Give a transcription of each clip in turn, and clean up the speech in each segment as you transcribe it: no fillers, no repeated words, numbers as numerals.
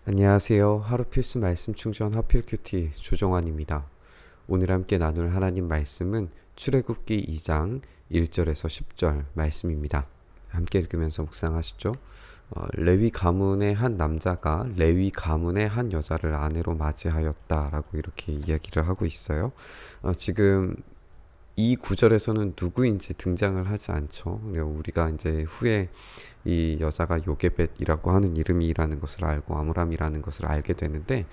안녕하세요. 하루 필수 말씀 충전 하필 큐티 조정환입니다. 오늘 함께 나눌 하나님 말씀은 출애굽기 2장 1절에서 10절 말씀입니다. 함께 읽으면서 묵상하시죠. 레위 가문의 한 남자가 레위 가문의 한 여자를 아내로 맞이하였다라고 이렇게 이야기를 하고 있어요. 지금 이 구절에서는 누구인지 등장을 하지 않죠. 우리가 이제 후에 이 여자가 요게벳이라고 하는 이름이라는 것을 알고 아므람이라는 것을 알게 되는데,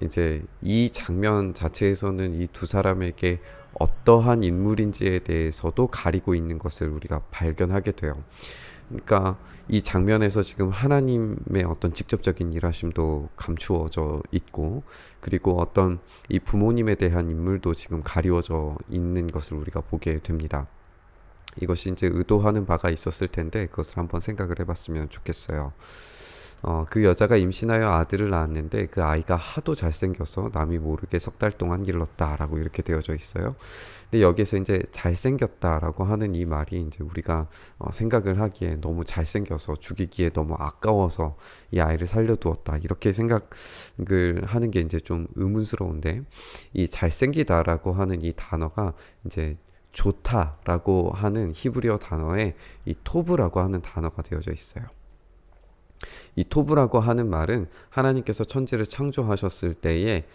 이제 이 장면 자체에서는 이 두 사람에게 어떠한 인물인지에 대해서도 가리고 있는 것을 우리가 발견하게 돼요. 그러니까 이 장면에서 지금 하나님의 어떤 직접적인 일하심도 감추어져 있고, 그리고 어떤 이 부모님에 대한 인물도 지금 가리워져 있는 것을 우리가 보게 됩니다. 이것이 이제 의도하는 바가 있었을 텐데 그것을 한번 생각을 해봤으면 좋겠어요. 그 여자가 임신하여 아들을 낳았는데 그 아이가 하도 잘생겨서 남이 모르게 석 달 동안 길렀다라고 이렇게 되어져 있어요. 근데 여기서 이제 잘생겼다라고 하는 이 말이 이제 우리가 생각을 하기에 너무 잘생겨서 죽이기에 너무 아까워서 이 아이를 살려두었다 이렇게 생각을 하는 게 이제 좀 의문스러운데, 이 잘생기다라고 하는 이 단어가 이제 좋다라고 하는 히브리어 단어에 이 토브라고 하는 단어가 되어져 있어요. 이 토브라고 하는 말은 하나님께서 천지를 창조하셨을 때에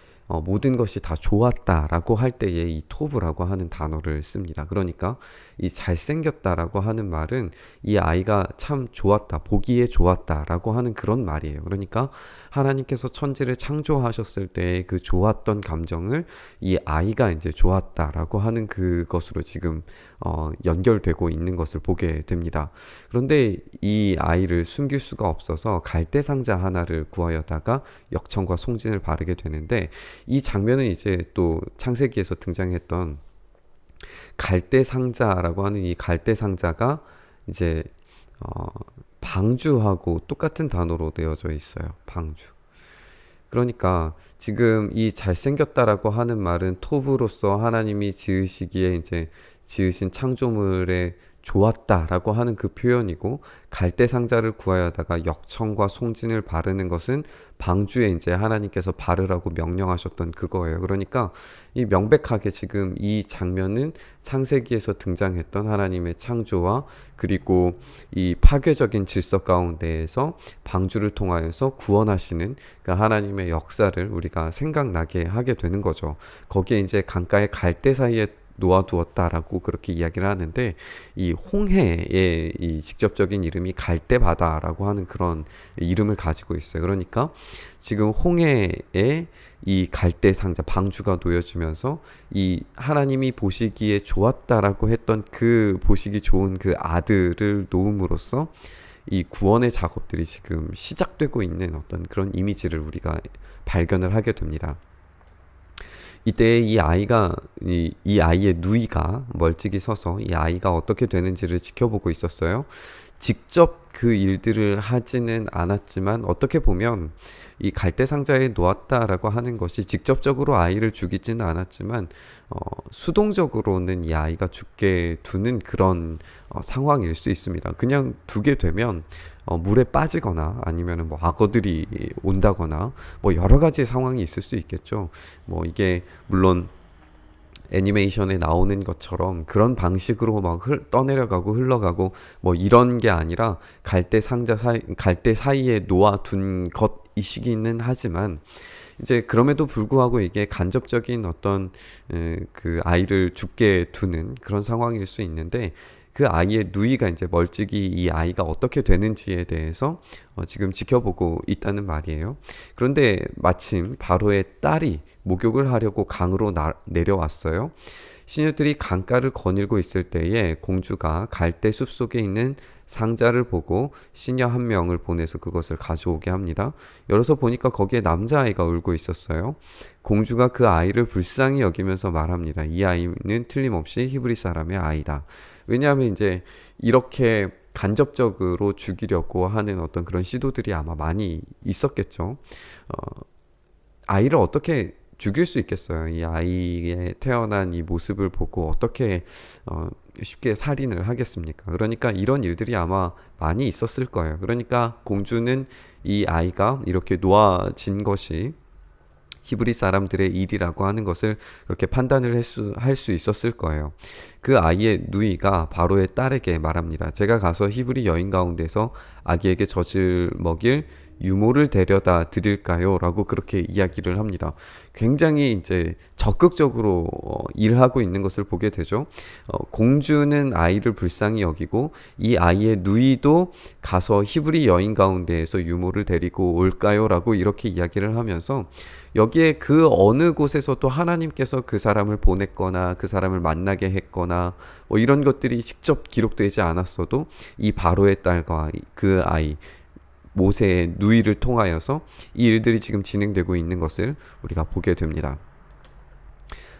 모든 것이 다 좋았다라고 할 때에 이 토브라고 하는 단어를 씁니다. 그러니까 이 잘생겼다라고 하는 말은 이 아이가 참 좋았다, 보기에 좋았다라고 하는 그런 말이에요. 그러니까 하나님께서 천지를 창조하셨을 때의 그 좋았던 감정을 이 아이가 이제 좋았다라고 하는 그것으로 지금 연결되고 있는 것을 보게 됩니다. 그런데 이 아이를 숨길 수가 없어서 갈대 상자 하나를 구하여다가 역청과 송진을 바르게 되는데, 이 장면은 이제 또 창세기에서 등장했던 갈대 상자라고 하는 이 갈대 상자가 이제 방주하고 똑같은 단어로 되어져 있어요. 방주. 그러니까 지금 이 잘생겼다라고 하는 말은 토브로서 하나님이 지으시기에 이제 지으신 창조물의 좋았다라고 하는 그 표현이고, 갈대 상자를 구하여다가 역청과 송진을 바르는 것은 방주에 이제 하나님께서 바르라고 명령하셨던 그거예요. 그러니까 이 명백하게 지금 이 장면은 창세기에서 등장했던 하나님의 창조와 그리고 이 파괴적인 질서 가운데에서 방주를 통하여서 구원하시는 그 하나님의 역사를 우리가 생각나게 하게 되는 거죠. 거기에 이제 강가의 갈대 사이에 놓아두었다라고 그렇게 이야기를 하는데, 이 홍해의 이 직접적인 이름이 갈대바다라고 하는 그런 이름을 가지고 있어요. 그러니까 지금 홍해에 이 갈대 상자 방주가 놓여지면서 이 하나님이 보시기에 좋았다라고 했던 그 보시기 좋은 그 아들을 놓음으로써 이 구원의 작업들이 지금 시작되고 있는 어떤 그런 이미지를 우리가 발견을 하게 됩니다. 이때 이 아이의 누이가 멀찍이 서서 이 아이가 어떻게 되는지를 지켜보고 있었어요. 직접 그 일들을 하지는 않았지만 어떻게 보면 이 갈대 상자에 놓았다라고 하는 것이 직접적으로 아이를 죽이지는 않았지만 수동적으로는 이 아이가 죽게 두는 그런 상황일 수 있습니다. 그냥 두게 되면 물에 빠지거나 아니면 뭐 악어들이 온다거나 뭐 여러 가지 상황이 있을 수 있겠죠. 뭐 이게 물론 애니메이션에 나오는 것처럼 그런 방식으로 막 떠내려가고 흘러가고 뭐 이런 게 아니라 갈대 사이에 놓아둔 것이시기는 하지만, 이제 그럼에도 불구하고 이게 간접적인 어떤 그 아이를 죽게 두는 그런 상황일 수 있는데, 그 아이의 누이가 이제 멀찍이 이 아이가 어떻게 되는지에 대해서 지금 지켜보고 있다는 말이에요. 그런데 마침 바로의 딸이 목욕을 하려고 강으로 내려왔어요. 시녀들이 강가를 거닐고 있을 때에 공주가 갈대 숲속에 있는 상자를 보고 시녀 한 명을 보내서 그것을 가져오게 합니다. 열어서 보니까 거기에 남자아이가 울고 있었어요. 공주가 그 아이를 불쌍히 여기면서 말합니다. 이 아이는 틀림없이 히브리 사람의 아이다. 왜냐하면 이제 이렇게 간접적으로 죽이려고 하는 어떤 그런 시도들이 아마 많이 있었겠죠. 아이를 어떻게 죽일 수 있겠어요. 이 아이의 태어난 이 모습을 보고 어떻게 쉽게 살인을 하겠습니까? 그러니까 이런 일들이 아마 많이 있었을 거예요. 그러니까 공주는 이 아이가 이렇게 놓아진 것이 히브리 사람들의 일이라고 하는 것을 그렇게 판단을 할 수 있었을 거예요. 그 아이의 누이가 바로의 딸에게 말합니다. 제가 가서 히브리 여인 가운데서 아기에게 젖을 먹일 유모를 데려다 드릴까요? 라고 그렇게 이야기를 합니다. 굉장히 이제 적극적으로 일하고 있는 것을 보게 되죠. 공주는 아이를 불쌍히 여기고 이 아이의 누이도 가서 히브리 여인 가운데에서 유모를 데리고 올까요? 라고 이렇게 이야기를 하면서 여기에 그 어느 곳에서도 하나님께서 그 사람을 보냈거나 그 사람을 만나게 했거나 뭐 이런 것들이 직접 기록되지 않았어도 이 바로의 딸과 그 아이 모세의 누이를 통하여서 이 일들이 지금 진행되고 있는 것을 우리가 보게 됩니다.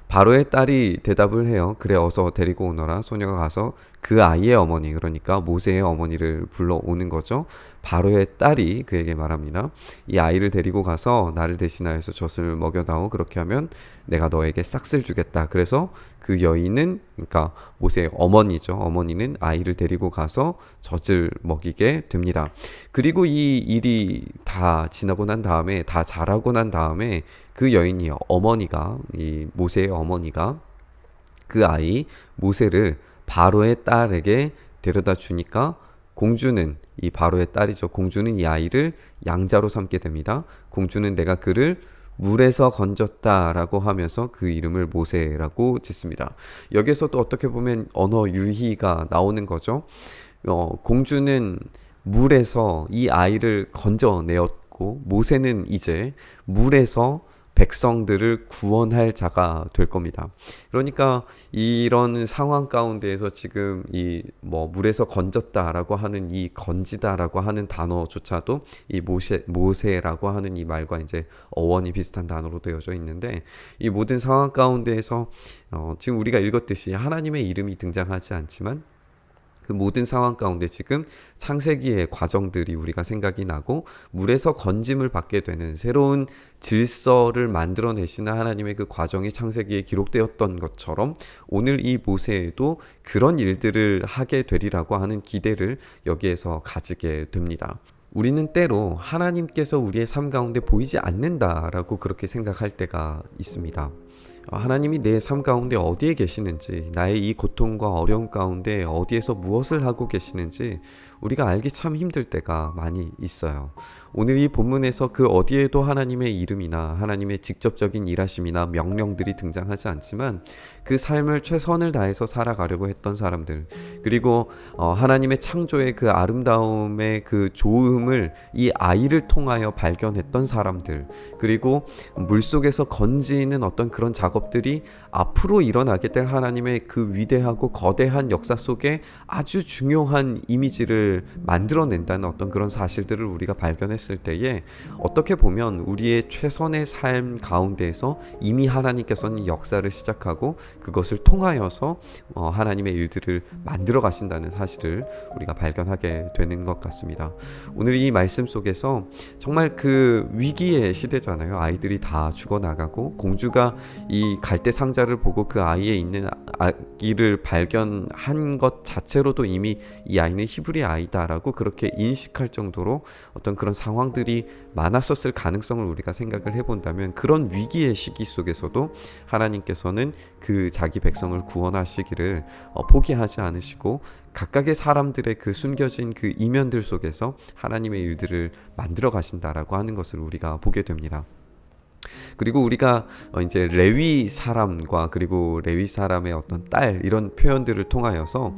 바로의 딸이 대답을 해요. 그래, 어서 데리고 오너라. 소녀가 가서 그 아이의 어머니, 그러니까 모세의 어머니를 불러오는 거죠. 바로의 딸이 그에게 말합니다. 이 아이를 데리고 가서 나를 대신하여서 젖을 먹여다오. 그렇게 하면 내가 너에게 싹쓸 주겠다. 그래서 그 여인은, 그러니까 모세의 어머니죠. 어머니는 아이를 데리고 가서 젖을 먹이게 됩니다. 그리고 이 일이 다 지나고 난 다음에, 다 자라고 난 다음에 그 여인이, 어머니가, 이 모세의 어머니가 그 아이 모세를 바로의 딸에게 데려다 주니까 공주는, 이 바로의 딸이죠. 공주는 이 아이를 양자로 삼게 됩니다. 공주는 내가 그를 물에서 건졌다라고 하면서 그 이름을 모세라고 짓습니다. 여기서도 어떻게 보면 언어 유희가 나오는 거죠. 공주는 물에서 이 아이를 건져내었고 모세는 이제 물에서 백성들을 구원할 자가 될 겁니다. 그러니까 이런 상황 가운데에서 지금 이 뭐 물에서 건졌다라고 하는 이 건지다라고 하는 단어조차도 이 모세라고 하는 이 말과 이제 어원이 비슷한 단어로 되어져 있는데, 이 모든 상황 가운데에서 지금 우리가 읽었듯이 하나님의 이름이 등장하지 않지만 그 모든 상황 가운데 지금 창세기의 과정들이 우리가 생각이 나고 물에서 건짐을 받게 되는 새로운 질서를 만들어내시는 하나님의 그 과정이 창세기에 기록되었던 것처럼 오늘 이 모세에도 그런 일들을 하게 되리라고 하는 기대를 여기에서 가지게 됩니다. 우리는 때로 하나님께서 우리의 삶 가운데 보이지 않는다라고 그렇게 생각할 때가 있습니다. 하나님이 내 삶 가운데 어디에 계시는지, 나의 이 고통과 어려움 가운데 어디에서 무엇을 하고 계시는지 우리가 알기 참 힘들 때가 많이 있어요. 오늘 이 본문에서 그 어디에도 하나님의 이름이나 하나님의 직접적인 일하심이나 명령들이 등장하지 않지만 그 삶을 최선을 다해서 살아가려고 했던 사람들, 그리고 하나님의 창조의 그 아름다움의 그 좋음을 이 아이를 통하여 발견했던 사람들, 그리고 물속에서 건지는 어떤 그런 작업들이 앞으로 일어나게 될 하나님의 그 위대하고 거대한 역사 속에 아주 중요한 이미지를 만들어낸다는 어떤 그런 사실들을 우리가 발견했을 때에 어떻게 보면 우리의 최선의 삶 가운데에서 이미 하나님께서는 역사를 시작하고 그것을 통하여서 하나님의 일들을 만들어 가신다는 사실을 우리가 발견하게 되는 것 같습니다. 오늘 이 말씀 속에서 정말 그 위기의 시대잖아요. 아이들이 다 죽어나가고 공주가 이 갈대 상자를 보고 그 아이에 있는 아기를 발견한 것 자체로도 이미 이 아이는 히브리 아이다라고 그렇게 인식할 정도로 어떤 그런 상황들이 많았었을 가능성을 우리가 생각을 해본다면, 그런 위기의 시기 속에서도 하나님께서는 그 자기 백성을 구원하시기를 포기하지 않으시고 각각의 사람들의 그 숨겨진 그 이면들 속에서 하나님의 일들을 만들어 가신다라고 하는 것을 우리가 보게 됩니다. 그리고 우리가 이제 레위 사람과 그리고 레위 사람의 어떤 딸, 이런 표현들을 통하여서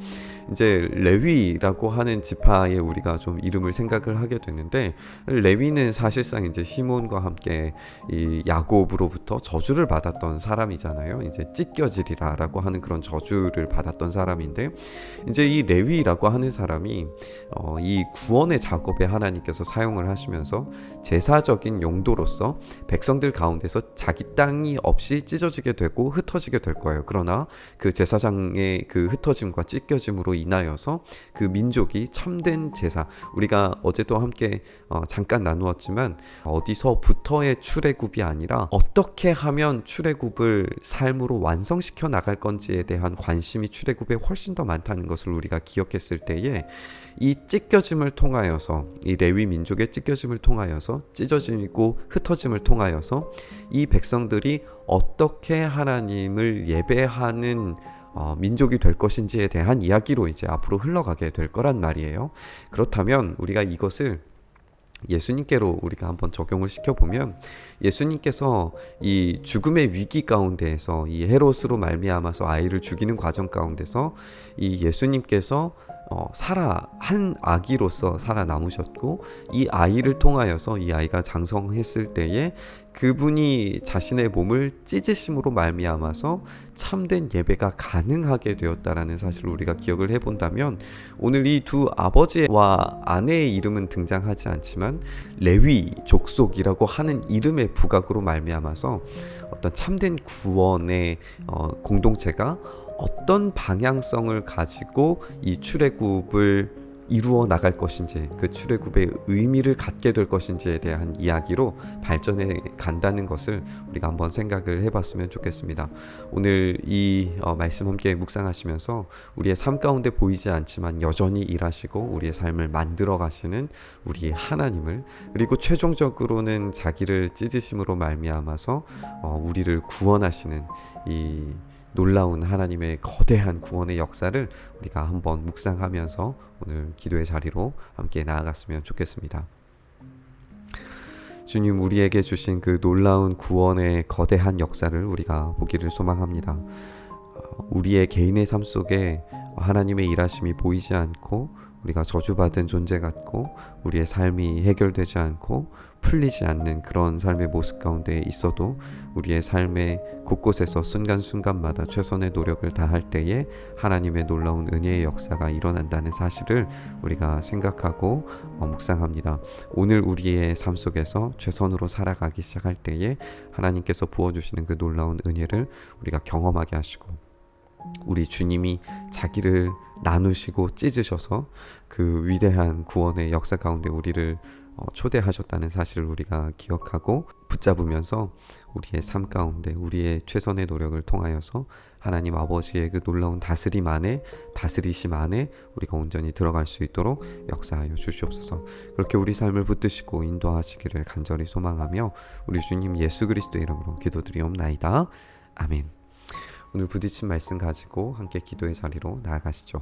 이제 레위라고 하는 지파에 우리가 좀 이름을 생각을 하게 되는데, 레위는 사실상 이제 시몬과 함께 이 야곱으로부터 저주를 받았던 사람이잖아요. 이제 찢겨지리라라고 하는 그런 저주를 받았던 사람인데, 이제 이 레위라고 하는 사람이 이 구원의 작업에 하나님께서 사용을 하시면서 제사적인 용도로서 백성들 가운데 가운데서 자기 땅이 없이 찢어지게 되고 흩어지게 될 거예요. 그러나 그 제사장의 그 흩어짐과 찢겨짐으로 인하여서 그 민족이 참된 제사, 우리가 어제도 함께 잠깐 나누었지만 어디서부터의 출애굽이 아니라 어떻게 하면 출애굽을 삶으로 완성시켜 나갈 건지에 대한 관심이 출애굽에 훨씬 더 많다는 것을 우리가 기억했을 때에 이 찢겨짐을 통하여서, 이 레위 민족의 찢겨짐을 통하여서, 찢어지고 흩어짐을 통하여서 이 백성들이 어떻게 하나님을 예배하는 민족이 될 것인지에 대한 이야기로 이제 앞으로 흘러가게 될 거란 말이에요. 그렇다면 우리가 이것을 예수님께로 우리가 한번 적용을 시켜보면, 예수님께서 이 죽음의 위기 가운데에서 이 헤롯으로 말미암아서 아이를 죽이는 과정 가운데서 이 예수님께서 한 아기로서 살아남으셨고, 이 아이를 통하여서 이 아이가 장성했을 때에 그분이 자신의 몸을 찢으심으로 말미암아서 참된 예배가 가능하게 되었다라는 사실을 우리가 기억을 해본다면, 오늘 이 두 아버지와 아내의 이름은 등장하지 않지만 레위 족속이라고 하는 이름의 부각으로 말미암아서 어떤 참된 구원의 공동체가 어떤 방향성을 가지고 이 출애굽을 이루어 나갈 것인지, 그 출애굽의 의미를 갖게 될 것인지에 대한 이야기로 발전해 간다는 것을 우리가 한번 생각을 해봤으면 좋겠습니다. 오늘 이 말씀 함께 묵상하시면서 우리의 삶 가운데 보이지 않지만 여전히 일하시고 우리의 삶을 만들어 가시는 우리 하나님을, 그리고 최종적으로는 자기를 찢으심으로 말미암아서 우리를 구원하시는 이 놀라운 하나님의 거대한 구원의 역사를 우리가 한번 묵상하면서 오늘 기도의 자리로 함께 나아갔으면 좋겠습니다. 주님, 우리에게 주신 그 놀라운 구원의 거대한 역사를 우리가 보기를 소망합니다. 우리의 개인의 삶 속에 하나님의 일하심이 보이지 않고 우리가 저주받은 존재 같고 우리의 삶이 해결되지 않고 풀리지 않는 그런 삶의 모습 가운데 있어도 우리의 삶의 곳곳에서 순간순간마다 최선의 노력을 다할 때에 하나님의 놀라운 은혜의 역사가 일어난다는 사실을 우리가 생각하고 묵상합니다. 오늘 우리의 삶 속에서 최선으로 살아가기 시작할 때에 하나님께서 부어주시는 그 놀라운 은혜를 우리가 경험하게 하시고, 우리 주님이 자기를 나누시고 찢으셔서 그 위대한 구원의 역사 가운데 우리를 초대하셨다는 사실을 우리가 기억하고 붙잡으면서 우리의 삶 가운데 우리의 최선의 노력을 통하여서 하나님 아버지의 그 놀라운 다스리심 안에 우리가 온전히 들어갈 수 있도록 역사하여 주시옵소서. 그렇게 우리 삶을 붙드시고 인도하시기를 간절히 소망하며 우리 주님 예수 그리스도의 이름으로 기도드리옵나이다. 아멘. 오늘 부딪힌 말씀 가지고 함께 기도의 자리로 나아가시죠.